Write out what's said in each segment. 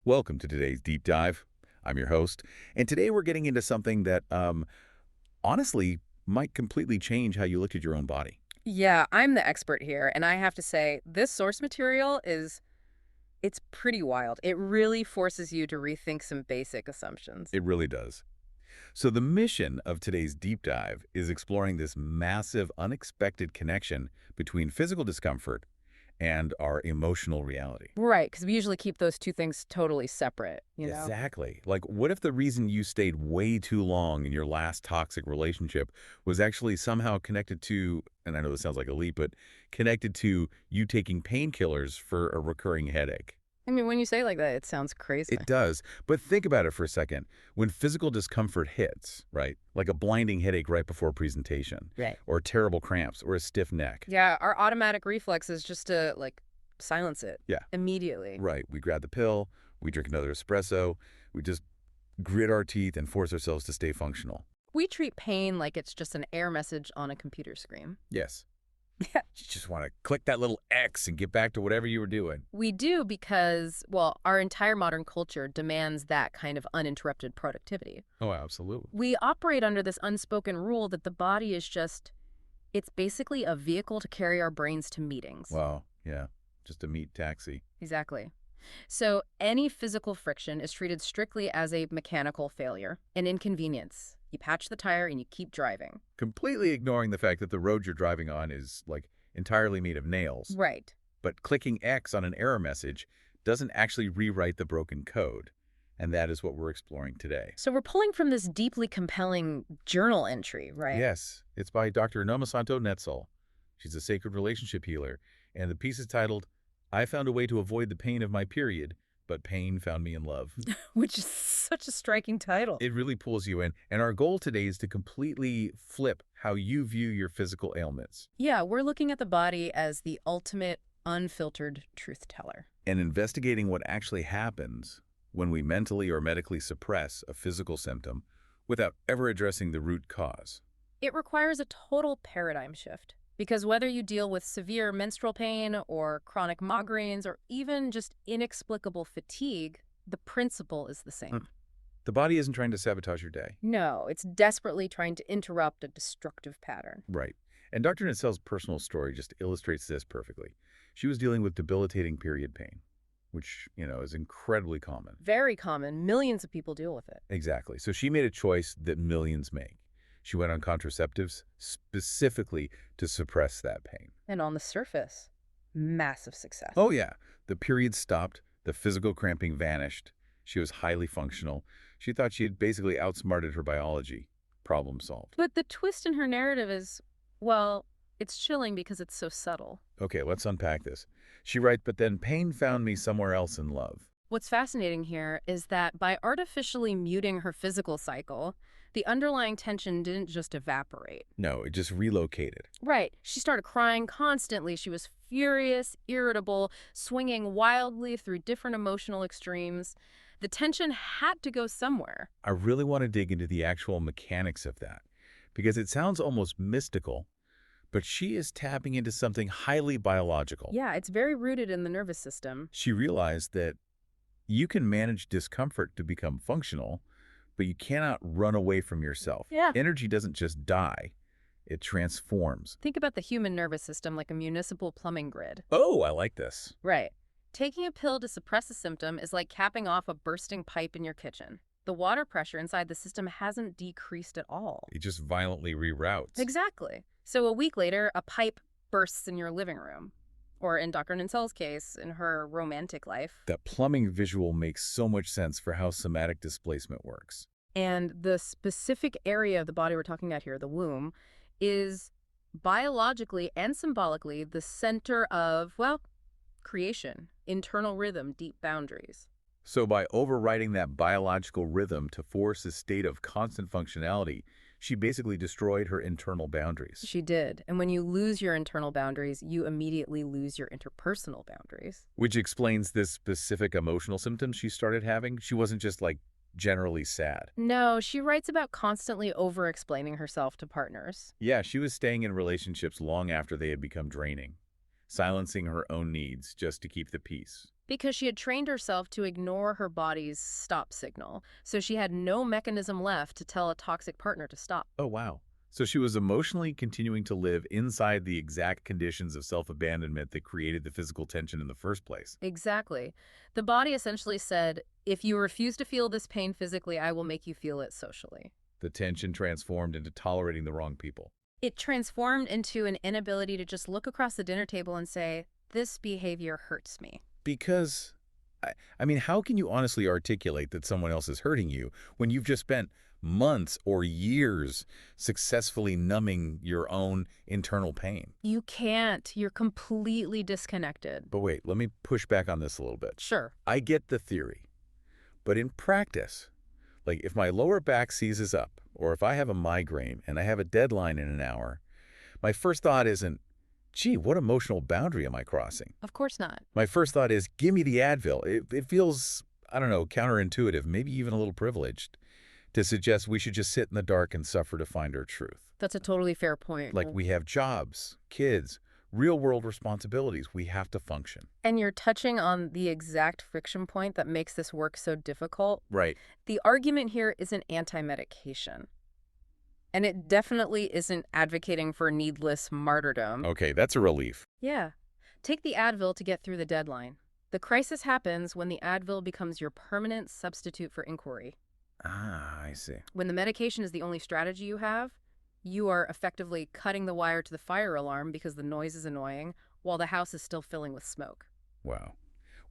Welcome to today's deep dive. I'm your host, and today we're getting into something that honestly might completely change how you look at your own body. Yeah, I'm the expert here, and I have to say, this source material it's pretty wild. It really forces you to rethink some basic assumptions. It really does. So the mission of today's deep dive is exploring this massive, unexpected connection between physical discomfort and our emotional reality. Right, because we usually keep those two things totally separate. Exactly. Like, what if the reason you stayed way too long in your last toxic relationship was actually somehow connected to, and I know this sounds like a leap, but connected to you taking painkillers for a recurring headache? I mean, when you say it like that, it sounds crazy. It does. But think about it for a second. When physical discomfort hits, right, like a blinding headache right before a presentation, Right. or terrible cramps, or a stiff neck. Yeah, our automatic reflex is just to, silence it Yeah, immediately. right. We grab the pill, we drink another espresso, we just grit our teeth and force ourselves to stay functional. We treat pain like it's just an error message on a computer screen. Yes. You just want to click that little X and get back to whatever you were doing. We do because, well, our entire modern culture demands that kind of uninterrupted productivity. Oh, absolutely. We operate under this unspoken rule that the body is it's basically a vehicle to carry our brains to meetings. Wow. Yeah. Just a meat taxi. Exactly. So any physical friction is treated strictly as a mechanical failure, an inconvenience. You patch the tire and you keep driving. Completely ignoring the fact that the road you're driving on is, like, entirely made of nails. Right. But clicking X on an error message doesn't actually rewrite the broken code. And that is what we're exploring today. So we're pulling from this deeply compelling journal entry, right? Yes, it's by Dr. Nomasanto Netzel. She's a sacred relationship healer. And the piece is titled, I found a way to avoid the pain of my period, but pain found me in love. Which is such a striking title. It really pulls you in. And our goal today is to completely flip how you view your physical ailments Yeah, we're looking at the body as the ultimate unfiltered truth teller. and investigating what actually happens when we mentally or medically suppress a physical symptom without ever addressing the root cause. It requires a total paradigm shift because whether you deal with severe menstrual pain or chronic migraines or even just inexplicable fatigue, the principle is the same. The body isn't trying to sabotage your day. No, it's desperately trying to interrupt a destructive pattern. Right. And Dr. Nitzel's personal story just illustrates this perfectly. She was dealing with debilitating period pain, which, is incredibly common. Very common. Millions of people deal with it. Exactly. So she made a choice that millions make. She went on contraceptives specifically to suppress that pain. And on the surface, massive success. Oh, yeah. The period stopped. The physical cramping vanished. She was highly functional. She thought she had basically outsmarted her biology. Problem solved. But the twist in her narrative is, well, it's chilling because it's so subtle. Okay, let's unpack this. She writes, but then pain found me somewhere else in love. What's fascinating here is that by artificially muting her physical cycle, the underlying tension didn't just evaporate. No, it just relocated. Right. She started crying constantly. She was furious, irritable, swinging wildly through different emotional extremes. The tension had to go somewhere. I really want to dig into the actual mechanics of that because it sounds almost mystical, but she is tapping into something highly biological. Yeah, it's very rooted in the nervous system. She realized that you can manage discomfort to become functional, but you cannot run away from yourself. Yeah. Energy doesn't just die, it transforms. Think about the human nervous system like a municipal plumbing grid. Oh, I like this. Right. Taking a pill to suppress a symptom is like capping off a bursting pipe in your kitchen. The water pressure inside the system hasn't decreased at all. It just violently reroutes. Exactly. So a week later, a pipe bursts in your living room. Or in Dr. Ninsel's case, in her romantic life. That plumbing visual makes so much sense for how somatic displacement works. And the specific area of the body we're talking about here, the womb, is biologically and symbolically the center of, well, creation, internal rhythm, deep boundaries. So by overriding that biological rhythm to force a state of constant functionality, she basically destroyed her internal boundaries. She did. And when you lose your internal boundaries, you immediately lose your interpersonal boundaries. Which explains this specific emotional symptoms she started having. She wasn't just, like, generally sad. No, she writes about constantly over-explaining herself to partners. Yeah, she was staying in relationships long after they had become draining. silencing her own needs just to keep the peace. Because she had trained herself to ignore her body's stop signal, so she had no mechanism left to tell a toxic partner to stop. Oh, wow. So she was emotionally continuing to live inside the exact conditions of self-abandonment that created the physical tension in the first place. Exactly. The body essentially said, if you refuse to feel this pain physically, I will make you feel it socially. The tension transformed into tolerating the wrong people. It transformed into an inability to just look across the dinner table and say, this behavior hurts me. Because, I mean, how can you honestly articulate that someone else is hurting you when you've just spent months or years successfully numbing your own internal pain? You can't. You're completely disconnected. But wait, let me push back on this a little bit. Sure. I get the theory, but in practice, like if my lower back seizes up, or if I have a migraine and I have a deadline in an hour, my first thought isn't, gee, what emotional boundary am I crossing? Of course not. My first thought is, give me the Advil. It feels, I don't know, counterintuitive, maybe even a little privileged, to suggest we should just sit in the dark and suffer to find our truth. That's a totally fair point. Like we have jobs, kids, real-world responsibilities. We have to function. And you're touching on the exact friction point that makes this work so difficult. Right. The argument here isn't anti-medication. And it definitely isn't advocating for needless martyrdom. Okay, that's a relief. Yeah. Take the Advil to get through the deadline. The crisis happens when the Advil becomes your permanent substitute for inquiry. Ah, I see. When the medication is the only strategy you have, you are effectively cutting the wire to the fire alarm because the noise is annoying while the house is still filling with smoke. Wow.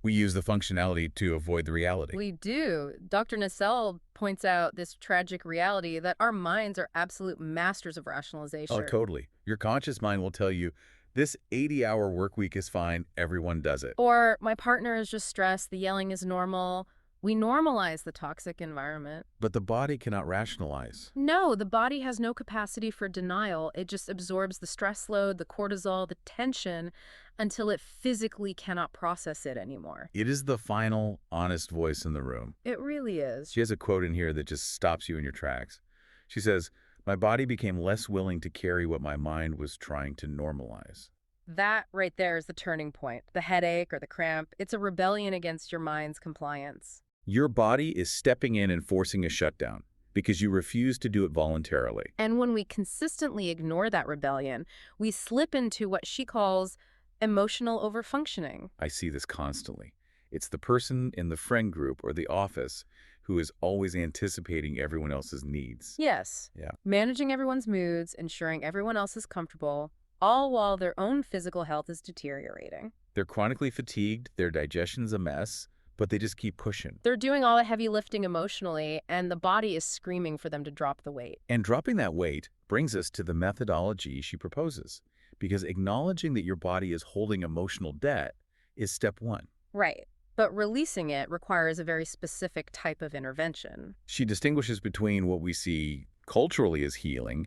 We use the functionality to avoid the reality. We do. Dr. Nassel points out this tragic reality that our minds are absolute masters of rationalization. Oh, totally. Your conscious mind will tell you, this 80-hour work week is fine, everyone does it. Or, my partner is just stressed, the yelling is normal. We normalize the toxic environment. But the body cannot rationalize. No, the body has no capacity for denial. It just absorbs the stress load, the cortisol, the tension, until it physically cannot process it anymore. It is the final, honest voice in the room. It really is. She has a quote in here that just stops you in your tracks. She says, my body became less willing to carry what my mind was trying to normalize. That right there is the turning point. The headache or the cramp, it's a rebellion against your mind's compliance. Your body is stepping in and forcing a shutdown because you refuse to do it voluntarily. And when we consistently ignore that rebellion, we slip into what she calls emotional overfunctioning. I see this constantly. It's the person in the friend group or the office who is always anticipating everyone else's needs. Yes. Yeah. Managing everyone's moods, ensuring everyone else is comfortable, all while their own physical health is deteriorating. They're chronically fatigued, their digestion's a mess, but they just keep pushing. They're doing all the heavy lifting emotionally, and the body is screaming for them to drop the weight. And dropping that weight brings us to the methodology she proposes, because acknowledging that your body is holding emotional debt is step one. Right. But releasing it requires a very specific type of intervention. She distinguishes between what we see culturally as healing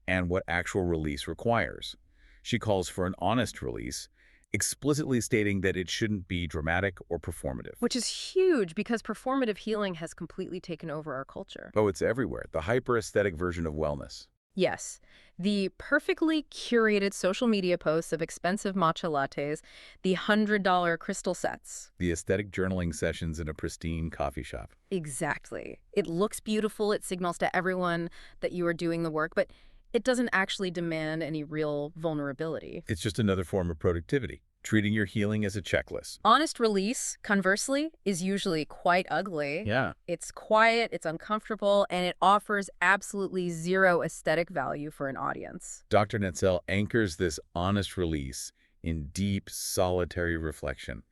and what actual release requires. She calls for an honest release, explicitly stating that it shouldn't be dramatic or performative. Which is huge because performative healing has completely taken over our culture. Oh, it's everywhere. The hyper-aesthetic version of wellness. Yes. The perfectly curated social media posts of expensive matcha lattes, the $100 crystal sets. The aesthetic journaling sessions in a pristine coffee shop. Exactly. It looks beautiful. It signals to everyone that you are doing the work, but it doesn't actually demand any real vulnerability. It's just another form of productivity, treating your healing as a checklist. Honest release, conversely, is usually quite ugly. Yeah. It's quiet, it's uncomfortable, and it offers absolutely zero aesthetic value for an audience. Dr. Netzel anchors this honest release in deep, solitary reflection.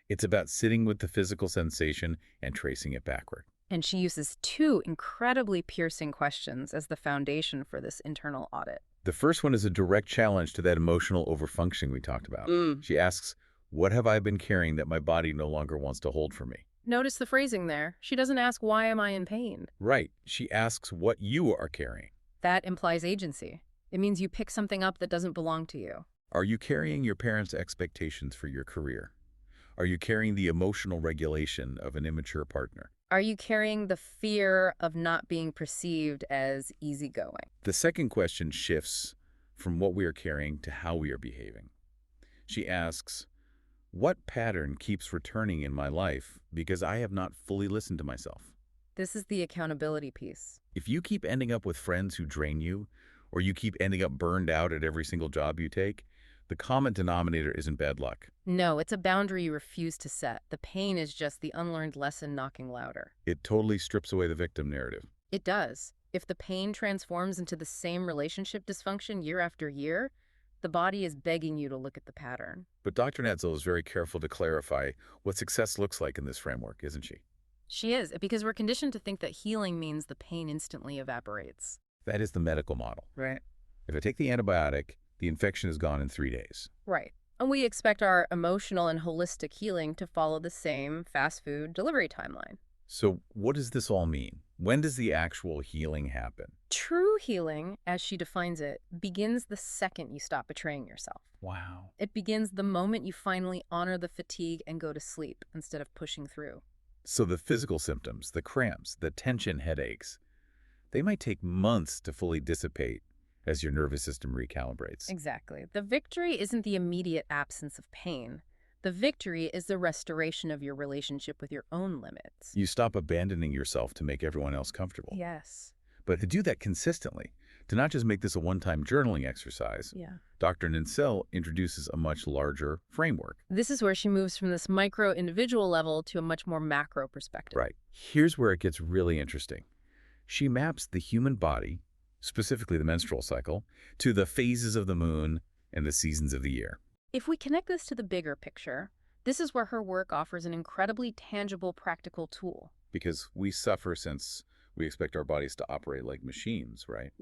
It's about sitting with the physical sensation and tracing it backward. And she uses two incredibly piercing questions as the foundation for this internal audit. The first one is a direct challenge to that emotional overfunctioning we talked about. She asks, what have I been carrying that my body no longer wants to hold for me? Notice the phrasing there. She doesn't ask, why am I in pain? Right. She asks what you are carrying. That implies agency. It means you pick something up that doesn't belong to you. Are you carrying your parents' expectations for your career? Are you carrying the emotional regulation of an immature partner? Are you carrying the fear of not being perceived as easygoing? The second question shifts from what we are carrying to how we are behaving. She asks, what pattern keeps returning in my life because I have not fully listened to myself? This is the accountability piece. If you keep ending up with friends who drain you, or you keep ending up burned out at every single job you take, the common denominator isn't bad luck. No, it's a boundary you refuse to set. The pain is just the unlearned lesson knocking louder. It totally strips away the victim narrative. It does. If the pain transforms into the same relationship dysfunction year after year, the body is begging you to look at the pattern. But Dr. Netzel is very careful to clarify what success looks like in this framework, isn't she? She is, because we're conditioned to think that healing means the pain instantly evaporates. That is the medical model. Right. If I take the antibiotic, the infection is gone in 3 days. Right. And we expect our emotional and holistic healing to follow the same fast food delivery timeline. So what does this all mean? When does the actual healing happen? True healing, as she defines it, begins the second you stop betraying yourself. Wow. It begins the moment you finally honor the fatigue and go to sleep instead of pushing through. So the physical symptoms, the cramps, the tension headaches, they might take months to fully dissipate as your nervous system recalibrates. Exactly. The victory isn't the immediate absence of pain. The victory is the restoration of your relationship with your own limits. You stop abandoning yourself to make everyone else comfortable. Yes. But to do that consistently, to not just make this a one-time journaling exercise, Yeah. Dr. Ninsel introduces a much larger framework. This is where she moves from this micro-individual level to a much more macro perspective. Right. Here's where it gets really interesting. She maps the human body, specifically the menstrual cycle, to the phases of the moon and the seasons of the year. If we connect this to the bigger picture, this is where her work offers an incredibly tangible, practical tool. Because we suffer since we expect our bodies to operate like machines, right?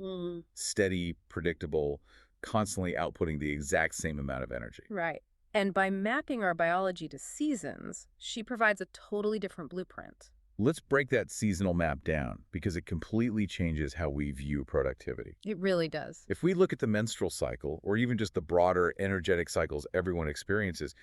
Steady, predictable, constantly outputting the exact same amount of energy. Right. And by mapping our biology to seasons, she provides a totally different blueprint. Let's break that seasonal map down because it completely changes how we view productivity. It really does. If we look at the menstrual cycle, or even just the broader energetic cycles everyone experiences,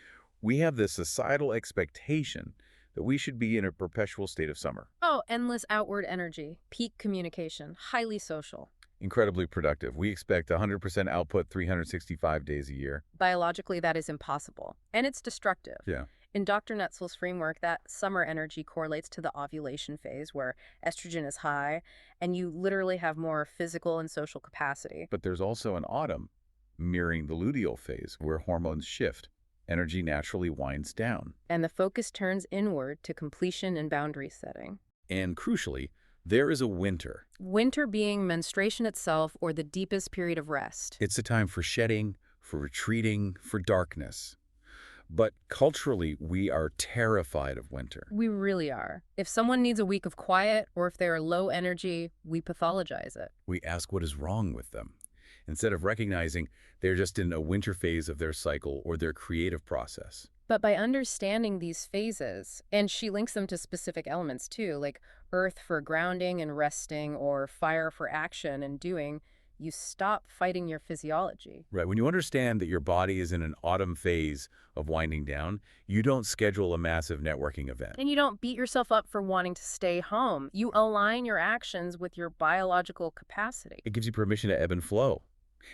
we have this societal expectation that we should be in a perpetual state of summer. Oh, endless outward energy, peak communication, highly social. Incredibly productive. We expect 100% output 365 days a year. Biologically, that is impossible. And it's destructive. Yeah. In Dr. Netzel's framework, that summer energy correlates to the ovulation phase where estrogen is high and you literally have more physical and social capacity. But there's also an autumn, mirroring the luteal phase, where hormones shift. Energy naturally winds down. And the focus turns inward to completion and boundary setting. And crucially, there is a winter. Winter being menstruation itself or the deepest period of rest. It's a time for shedding, for retreating, for darkness. But culturally, we are terrified of winter. We really are. If someone needs a week of quiet or if they are low energy, we pathologize it. We ask what is wrong with them, instead of recognizing they're just in a winter phase of their cycle or their creative process. But by understanding these phases, and she links them to specific elements too, like earth for grounding and resting or fire for action and doing, you stop fighting your physiology. Right. When you understand that your body is in an autumn phase of winding down, you don't schedule a massive networking event. And you don't beat yourself up for wanting to stay home. You align your actions with your biological capacity. It gives you permission to ebb and flow.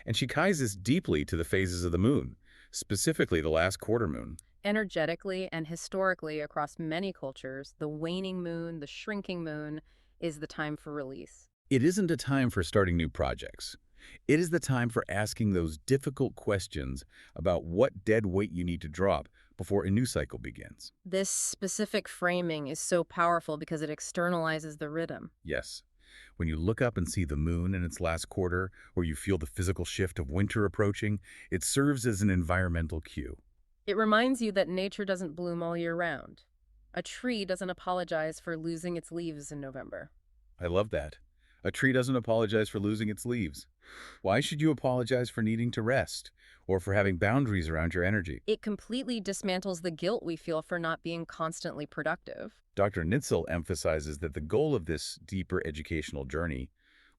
And she ties this deeply to the phases of the moon, specifically the last quarter moon. Energetically and historically across many cultures, the waning moon, the shrinking moon, is the time for release. It isn't a time for starting new projects. It is the time for asking those difficult questions about what dead weight you need to drop before a new cycle begins. This specific framing is so powerful because it externalizes the rhythm. Yes. When you look up and see the moon in its last quarter, or you feel the physical shift of winter approaching, it serves as an environmental cue. It reminds you that nature doesn't bloom all year round. A tree doesn't apologize for losing its leaves in November. I love that. A tree doesn't apologize for losing its leaves. Why should you apologize for needing to rest or for having boundaries around your energy? It completely dismantles the guilt we feel for not being constantly productive. Dr. Nitzel emphasizes that the goal of this deeper educational journey,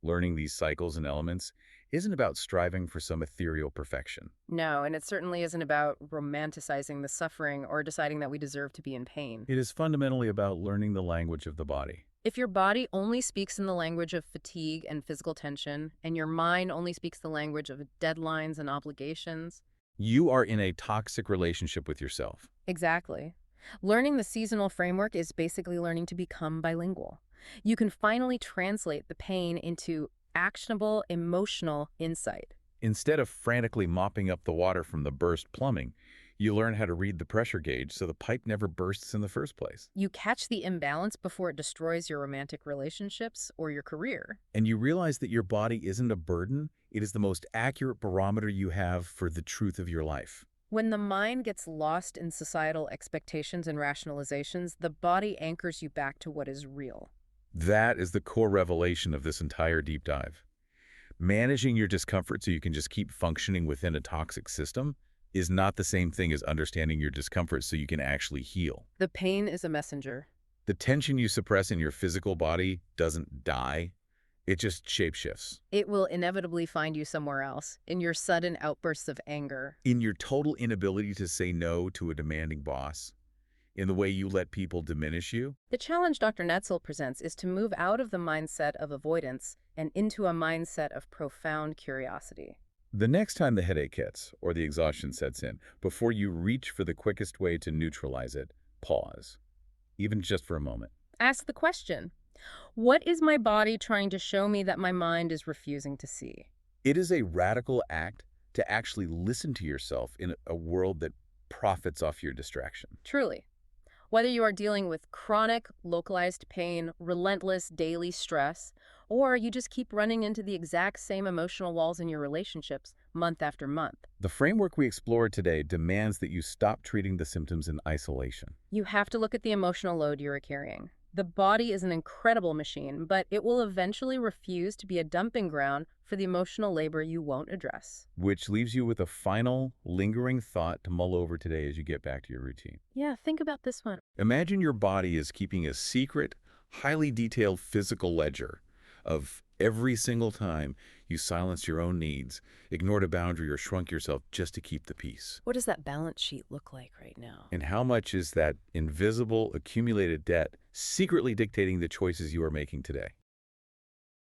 learning these cycles and elements, isn't about striving for some ethereal perfection. No, and it certainly isn't about romanticizing the suffering or deciding that we deserve to be in pain. It is fundamentally about learning the language of the body. If your body only speaks in the language of fatigue and physical tension, and your mind only speaks the language of deadlines and obligations, You are in a toxic relationship with yourself. Exactly. Learning the seasonal framework is basically learning to become bilingual. You can finally translate the pain into actionable emotional insight. Instead of frantically mopping up the water from the burst plumbing, you learn how to read the pressure gauge so the pipe never bursts in the first place. You catch the imbalance before it destroys your romantic relationships or your career. And you realize that your body isn't a burden, it is the most accurate barometer you have for the truth of your life. When the mind gets lost in societal expectations and rationalizations, the body anchors you back to what is real. That is the core revelation of this entire deep dive. Managing your discomfort so you can just keep functioning within a toxic system is not the same thing as understanding your discomfort so you can actually heal. The pain is a messenger. The tension you suppress in your physical body doesn't die, it just shapeshifts. It will inevitably find you somewhere else, in your sudden outbursts of anger. In your total inability to say no to a demanding boss, in the way you let people diminish you. The challenge Dr. Netzel presents is to move out of the mindset of avoidance and into a mindset of profound curiosity. The next time the headache hits or the exhaustion sets in, before you reach for the quickest way to neutralize it, pause, even just for a moment. Ask the question, what is my body trying to show me that my mind is refusing to see? It is a radical act to actually listen to yourself in a world that profits off your distraction. Truly. Whether you are dealing with chronic, localized pain, relentless daily stress, or you just keep running into the exact same emotional walls in your relationships month after month, The framework we explored today demands that you stop treating the symptoms in isolation. you have to look at the emotional load you are carrying. The body is an incredible machine, but it will eventually refuse to be a dumping ground for the emotional labor you won't address. Which leaves you with a final, lingering thought to mull over today as you get back to your routine. Yeah, think about this one. Imagine your body is keeping a secret, highly detailed physical ledger of every single time you silenced your own needs, ignored a boundary, or shrunk yourself just to keep the peace. What does that balance sheet look like right now? And how much is that invisible, accumulated debt secretly dictating the choices you are making today?